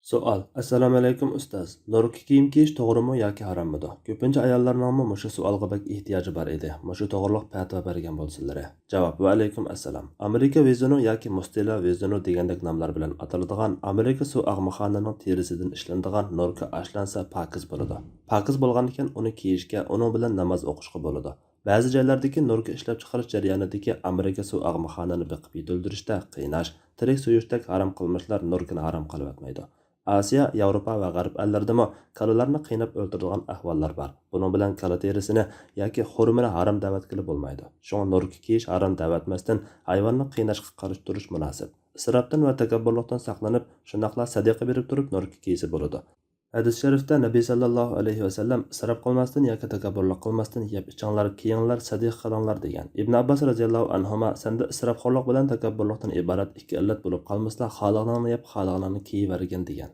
Savol. Assalomu alaykum ustoz. Nurki kiyim kiyish to'g'rimi yoki harommidi? Ko'pincha ayollarning mushu savolga bak ehtiyoji bor edi. Mushu to'g'riliq fatvo bergan bo'lsinlar. Javob. Va alaykum assalom. Amerika vezini yoki mustila vezini degandek nomlar bilan ataladigan Amerika suv ag'maxonining terisidan ishlanadigan nurki ashlansa pokiz bo'ladi. Pokiz bo'lgan ekan uni kiyishga, uning bilan namoz o'qishga bo'ladi. Ba'zi joylardagi nurki ishlab chiqarish jarayonidagi Amerika suv ag'maxonini biqib yetildirishda qiynash, tirik suyushdek harom qilmishlar nurkini harom qilib etmaydi. Asiya, Yevropa va G'arb ellardimi kalalarni qiynab o'ldiradigan ahvollar bor. Buning bilan kala terisini yoki xurmini harom da'vat qilib bo'lmaydi. Shunga nurki kiyish harom da'vatmasdan hayvonni qiynashga qarshi turish munosib. Isrofdan va takabburlikdan saqlanib, shundoqla sadaqa berib turib nurki kiysa bo'ladi. Hadis sharifda Nabiy sallallohu alayhi va sallam isrof qilmasdan yoki takabburlik qilmasdan yeb ichinglar, kiyinglar, sadiq qilinglar degan. Ibn Abbos radhiyallohu anhuma senda isrofxo'rlik bilan takabburlikdan iborat ikki illat bo'lib qolmasla, xohlaganingni yeb, xohlaganingni kiyib bergan degan.